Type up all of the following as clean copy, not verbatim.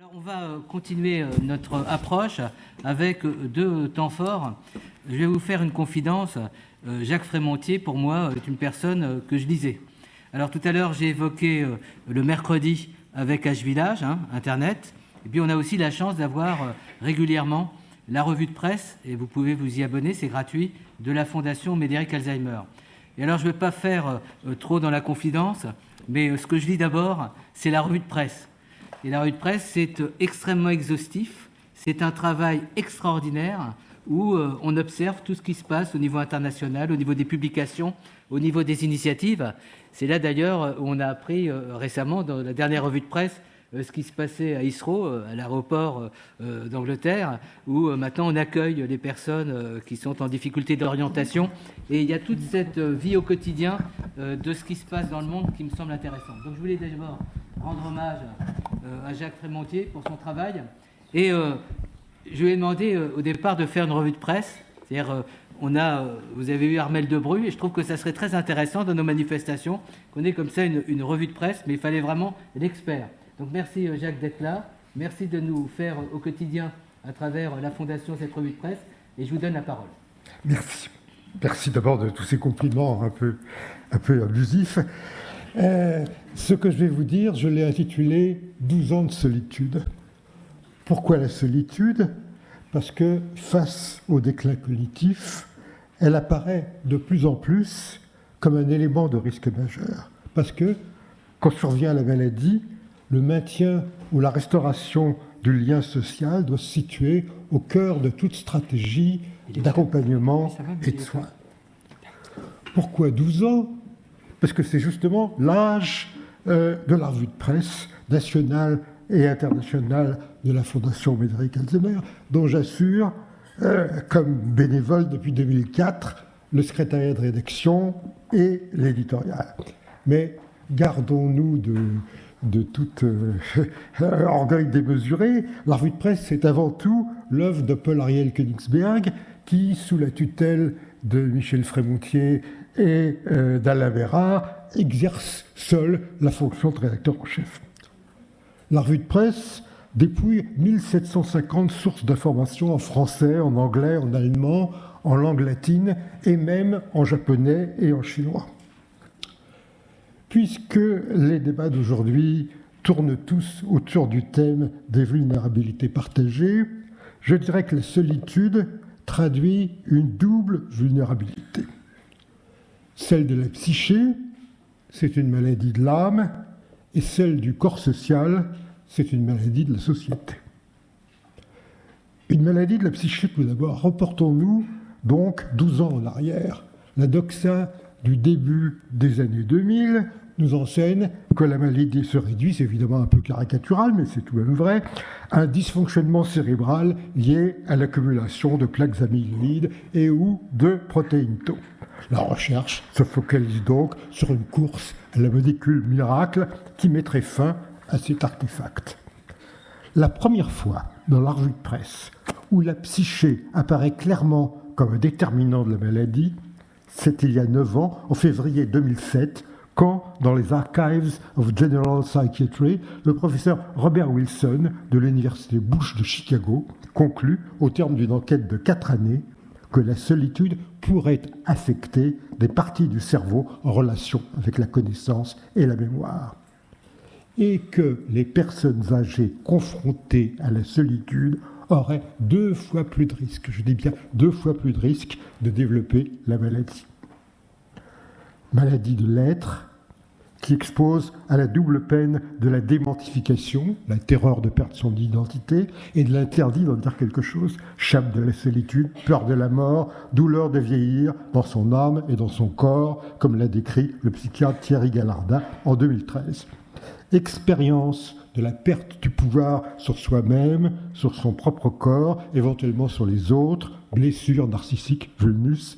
Alors, on va continuer notre approche avec deux temps forts. Je vais vous faire une confidence. Jacques Frémontier, pour moi, est une personne que je lisais. Alors, tout à l'heure, j'ai évoqué le mercredi avec H-Village, Internet. Et puis, on a aussi la chance d'avoir régulièrement la revue de presse, et vous pouvez vous y abonner, c'est gratuit, de la Fondation Médéric Alzheimer. Et alors, je ne vais pas faire trop dans la confidence, mais ce que je lis d'abord, c'est la revue de presse. Et la revue de presse, c'est extrêmement exhaustif. C'est un travail extraordinaire où on observe tout ce qui se passe au niveau international, au niveau des publications, au niveau des initiatives. C'est là d'ailleurs où on a appris récemment, dans la dernière revue de presse, ce qui se passait à Heathrow, à l'aéroport d'Angleterre, où maintenant on accueille les personnes qui sont en difficulté d'orientation. Et il y a toute cette vie au quotidien de ce qui se passe dans le monde qui me semble intéressant. Donc je voulais d'abord rendre hommage à Jacques Frémontier pour son travail. Et je lui ai demandé au départ de faire une revue de presse. C'est-à-dire, vous avez eu Armel Debru, et je trouve que ça serait très intéressant dans nos manifestations qu'on ait comme ça une revue de presse, mais il fallait vraiment l'expert. Donc merci Jacques d'être là. Merci de nous faire au quotidien, à travers la Fondation, cette revue de presse. Et je vous donne la parole. Merci. Merci d'abord de tous ces compliments un peu abusifs. Ce que je vais vous dire, je l'ai intitulé « 12 ans de solitude ». Pourquoi la solitude ? Parce que face au déclin cognitif, elle apparaît de plus en plus comme un élément de risque majeur. Parce que quand survient la maladie, le maintien ou la restauration du lien social doit se situer au cœur de toute stratégie d'accompagnement et de soins. Pourquoi 12 ans ? Parce que c'est justement l'âge de la revue de presse nationale et internationale de la Fondation Médéric Alzheimer, dont j'assure, comme bénévole depuis 2004, le secrétariat de rédaction et l'éditorial. Mais gardons-nous de tout orgueil démesuré. La revue de presse, c'est avant tout l'œuvre de Paul-Ariel Königsberg, qui, sous la tutelle de Michel Frémontier et d'Alain Bérard, exerce seul la fonction de rédacteur en chef. La revue de presse dépouille 1750 sources d'informations en français, en anglais, en allemand, en langue latine et même en japonais et en chinois. Puisque les débats d'aujourd'hui tournent tous autour du thème des vulnérabilités partagées, je dirais que la solitude traduit une double vulnérabilité. Celle de la psyché, c'est une maladie de l'âme, et celle du corps social, c'est une maladie de la société. Une maladie de la psyché, tout d'abord. Reportons-nous donc 12 ans en arrière. La doxa du début des années 2000 nous enseigne que la maladie se réduit, c'est évidemment un peu caricatural, mais c'est tout de même vrai, à un dysfonctionnement cérébral lié à l'accumulation de plaques amyloïdes et ou de protéines tau. La recherche se focalise donc sur une course à la molécule miracle qui mettrait fin à cet artefact. La première fois dans la revue de presse où la psyché apparaît clairement comme un déterminant de la maladie, c'est il y a 9 ans, en février 2007, quand, dans les Archives of General Psychiatry, le professeur Robert Wilson de l'université Bush de Chicago conclut, au terme d'une enquête de 4 années, que la solitude pourrait affecter des parties du cerveau en relation avec la connaissance et la mémoire. Et que les personnes âgées confrontées à la solitude auraient 2 fois plus de risques, je dis bien 2 fois plus de risques de développer la maladie. Maladie de l'être, qui expose à la double peine de la démentification, la terreur de perdre son identité, et de l'interdit d'en dire quelque chose, chape de la solitude, peur de la mort, douleur de vieillir dans son âme et dans son corps, comme l'a décrit le psychiatre Thierry Gallardin en 2013. Expérience de la perte du pouvoir sur soi-même, sur son propre corps, éventuellement sur les autres, blessure narcissique, vulnus,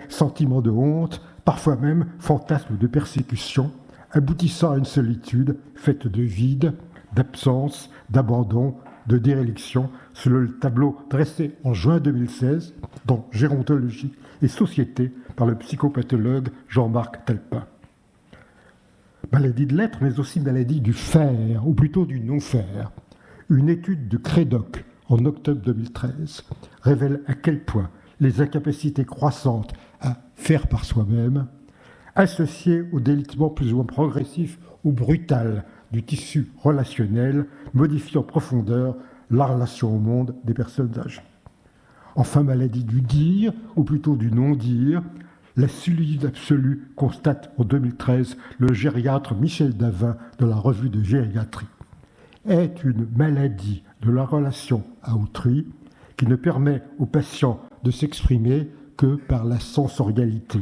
sentiment de honte, parfois même fantasme de persécution, aboutissant à une solitude faite de vide, d'absence, d'abandon, de déréliction, selon le tableau dressé en juin 2016 dans Gérontologie et Société par le psychopathologue Jean-Marc Talpin. Maladie de l'être, mais aussi maladie du faire, ou plutôt du non-faire. Une étude de Crédoc en octobre 2013 révèle à quel point les incapacités croissantes à faire par soi-même, associées au délitement plus ou moins progressif ou brutal du tissu relationnel, modifient en profondeur la relation au monde des personnes âgées. Enfin, maladie du dire, ou plutôt du non-dire, la solitude absolue constate en 2013 le gériatre Michel Davin dans la revue de gériatrie, est une maladie de la relation à autrui qui ne permet aux patients de s'exprimer que par la sensorialité,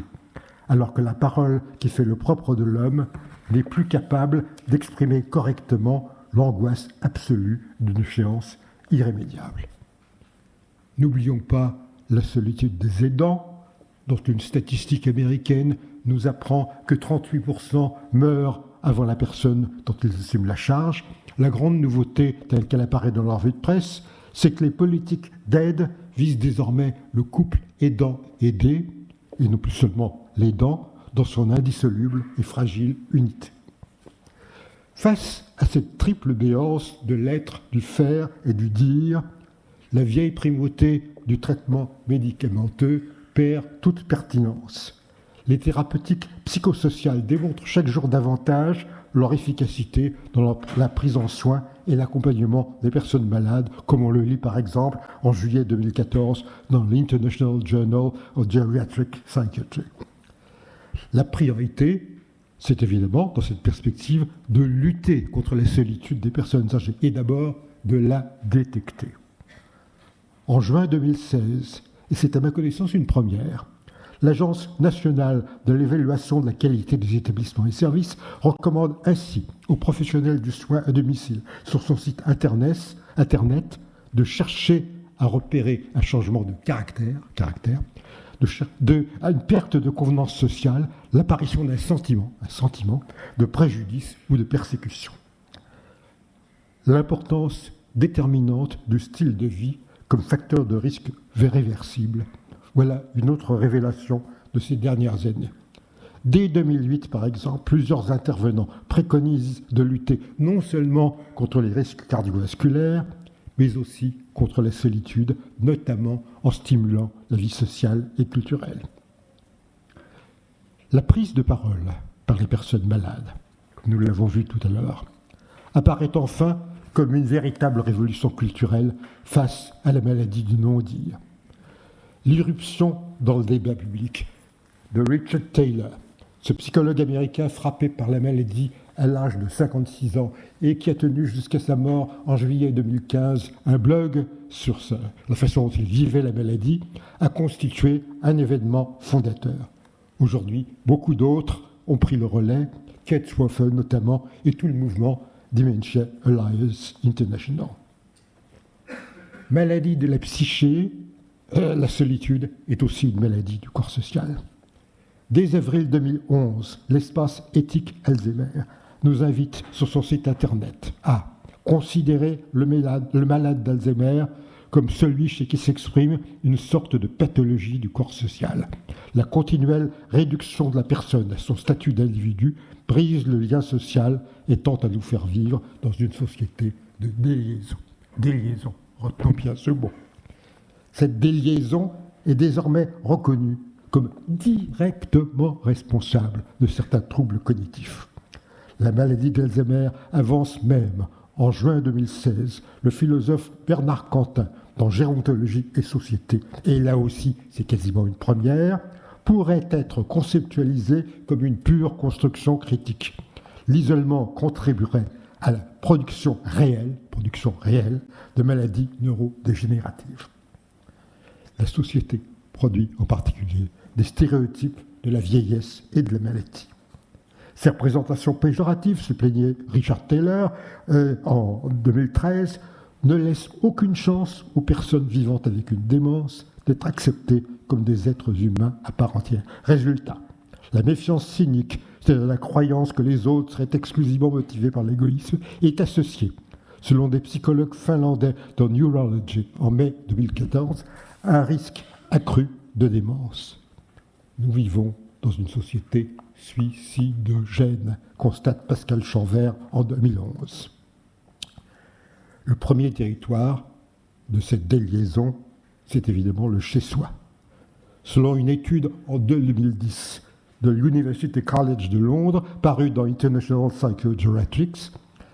alors que la parole qui fait le propre de l'homme n'est plus capable d'exprimer correctement l'angoisse absolue d'une échéance irrémédiable. N'oublions pas la solitude des aidants, dont une statistique américaine nous apprend que 38% meurent avant la personne dont ils assument la charge. La grande nouveauté, telle qu'elle apparaît dans leur revue de presse, c'est que les politiques d'aide visent désormais le couple aidant-aidé, et non plus seulement l'aidant, dans son indissoluble et fragile unité. Face à cette triple béance de l'être, du faire et du dire, la vieille primauté du traitement médicamenteux perd toute pertinence. Les thérapeutiques psychosociales démontrent chaque jour davantage leur efficacité dans la prise en soin et l'accompagnement des personnes malades, comme on le lit par exemple en juillet 2014 dans l'International Journal of Geriatric Psychiatry. La priorité, c'est évidemment, dans cette perspective, de lutter contre la solitude des personnes âgées et d'abord de la détecter. En juin 2016, et c'est à ma connaissance une première, l'Agence nationale de l'évaluation de la qualité des établissements et services recommande ainsi aux professionnels du soin à domicile sur son site internet de chercher à repérer un changement de caractère, à une perte de convenance sociale, l'apparition d'un sentiment de préjudice ou de persécution. L'importance déterminante du style de vie comme facteur de risque réversible. Voilà une autre révélation de ces dernières années. Dès 2008, par exemple, plusieurs intervenants préconisent de lutter non seulement contre les risques cardiovasculaires, mais aussi contre la solitude, notamment en stimulant la vie sociale et culturelle. La prise de parole par les personnes malades, comme nous l'avons vu tout à l'heure, apparaît enfin comme une véritable révolution culturelle face à la maladie du non-dire. L'irruption dans le débat public de Richard Taylor, ce psychologue américain frappé par la maladie à l'âge de 56 ans et qui a tenu jusqu'à sa mort en juillet 2015 un blog sur la façon dont il vivait la maladie, a constitué un événement fondateur. Aujourd'hui, beaucoup d'autres ont pris le relais, Kate Swaffer notamment, et tout le mouvement Dementia Alliance International. Maladie de la psyché, la solitude est aussi une maladie du corps social. Dès avril 2011, l'espace éthique Alzheimer nous invite sur son site internet à considérer le malade d'Alzheimer comme celui chez qui s'exprime une sorte de pathologie du corps social. La continuelle réduction de la personne à son statut d'individu brise le lien social et tente à nous faire vivre dans une société de déliaison. Déliaison, retenons bien ce mot. Cette déliaison est désormais reconnue comme directement responsable de certains troubles cognitifs. La maladie d'Alzheimer avance même. En juin 2016, le philosophe Bernard Quentin, dans Gérontologie et Société, et là aussi c'est quasiment une première, pourrait être conceptualisé comme une pure construction critique. L'isolement contribuerait à la production réelle de maladies neurodégénératives. La société produit en particulier des stéréotypes de la vieillesse et de la maladie. Ces représentations péjoratives, se plaignait Richard Taylor en 2013, ne laissent aucune chance aux personnes vivant avec une démence d'être acceptées comme des êtres humains à part entière. Résultat, la méfiance cynique, c'est-à-dire la croyance que les autres seraient exclusivement motivés par l'égoïsme, est associée, selon des psychologues finlandais dans Neurology en mai 2014, à un risque accru de démence. Nous vivons dans une société suicidogène, constate Pascal Chanvert en 2011. Le premier territoire de cette déliaison, c'est évidemment le chez-soi. Selon une étude en 2010 de l'University College de Londres, parue dans International Psychogeriatrics,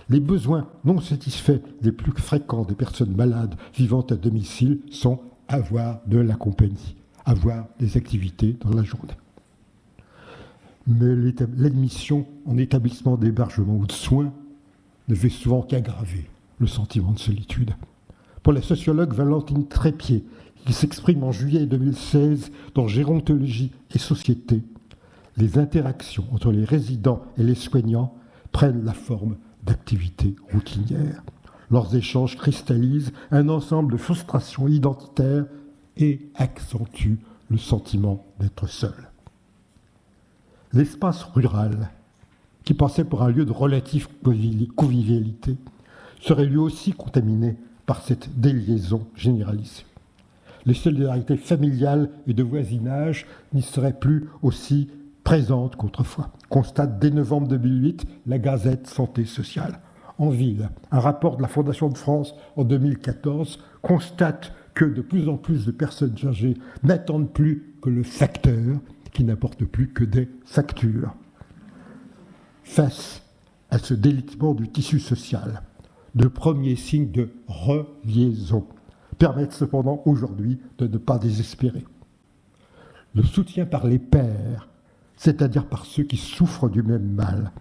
les besoins non satisfaits les plus fréquents des personnes malades vivant à domicile sont avoir de la compagnie, avoir des activités dans la journée. Mais l'admission en établissement d'hébergement ou de soins ne fait souvent qu'aggraver le sentiment de solitude. Pour la sociologue Valentine Trépied, qui s'exprime en juillet 2016 dans Gérontologie et Société, les interactions entre les résidents et les soignants prennent la forme d'activités routinières. Leurs échanges cristallisent un ensemble de frustrations identitaires et accentuent le sentiment d'être seul. L'espace rural, qui passait pour un lieu de relative convivialité, serait lui aussi contaminé par cette déliaison généralisée. Les solidarités familiales et de voisinage n'y seraient plus aussi présentes qu'autrefois, constate dès novembre 2008 la Gazette Santé Sociale. En ville, un rapport de la Fondation de France en 2014 constate que de plus en plus de personnes âgées n'attendent plus que le facteur, qui n'apporte plus que des factures. Face à ce délitement du tissu social, de premiers signes de reliaison permettent cependant aujourd'hui de ne pas désespérer. Le soutien par les pairs, c'est-à-dire par ceux qui souffrent du même mal,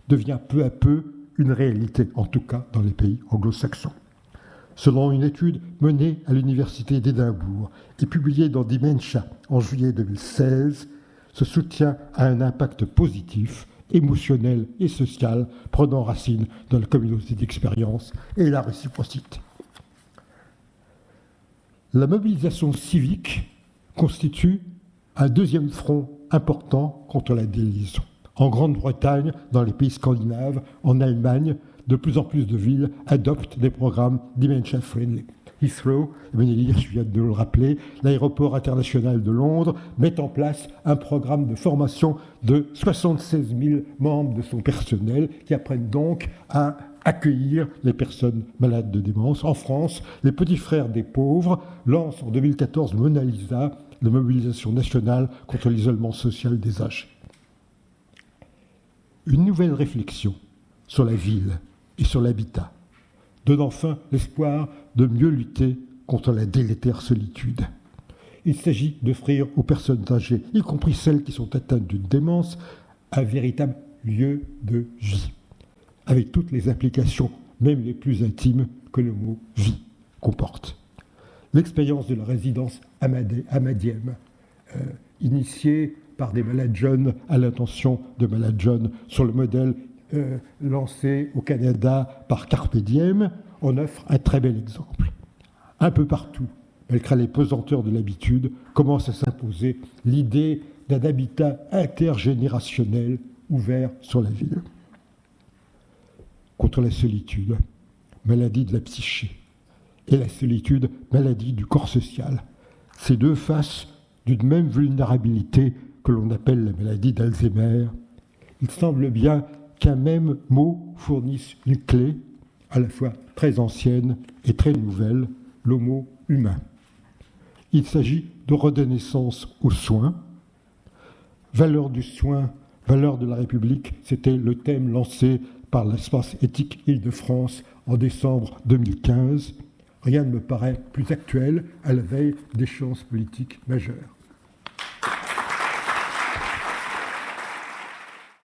devient peu à peu une réalité, en tout cas dans les pays anglo-saxons. Selon une étude menée à l'Université d'Édimbourg et publiée dans Dementia en juillet 2016, ce soutien a un impact positif, émotionnel et social, prenant racine dans la communauté d'expérience et la réciprocité. La mobilisation civique constitue un deuxième front important contre la déliaison. En Grande-Bretagne, dans les pays scandinaves, en Allemagne, de plus en plus de villes adoptent des programmes dementia friendly. Heathrow, je viens de le rappeler, l'aéroport international de Londres met en place un programme de formation de 76 000 membres de son personnel qui apprennent donc à accueillir les personnes malades de démence. En France, les Petits Frères des Pauvres lancent en 2014 Mona Lisa, de mobilisation nationale contre l'isolement social des âgés. Une nouvelle réflexion sur la ville et sur l'habitat donne enfin l'espoir de mieux lutter contre la délétère solitude. Il s'agit d'offrir aux personnes âgées, y compris celles qui sont atteintes d'une démence, un véritable lieu de vie, avec toutes les implications, même les plus intimes, que le mot « vie » comporte. L'expérience de la résidence Amadiem, initiée par des malades jeunes à l'intention de malades jeunes sur le modèle lancé au Canada par Carpe Diem, en offre un très bel exemple. Un peu partout, malgré les pesanteurs de l'habitude, commence à s'imposer l'idée d'un habitat intergénérationnel ouvert sur la ville. Contre la solitude, maladie de la psyché, et la solitude, maladie du corps social. Ces deux faces d'une même vulnérabilité que l'on appelle la maladie d'Alzheimer. Il semble bien qu'un même mot fournisse une clé, à la fois très ancienne et très nouvelle, le mot humain. Il s'agit de redonner sens aux soins. Valeur du soin, valeur de la République, c'était le thème lancé par l'espace éthique Île-de-France en décembre 2015. Rien ne me paraît plus actuel à la veille d'échéances politiques majeures.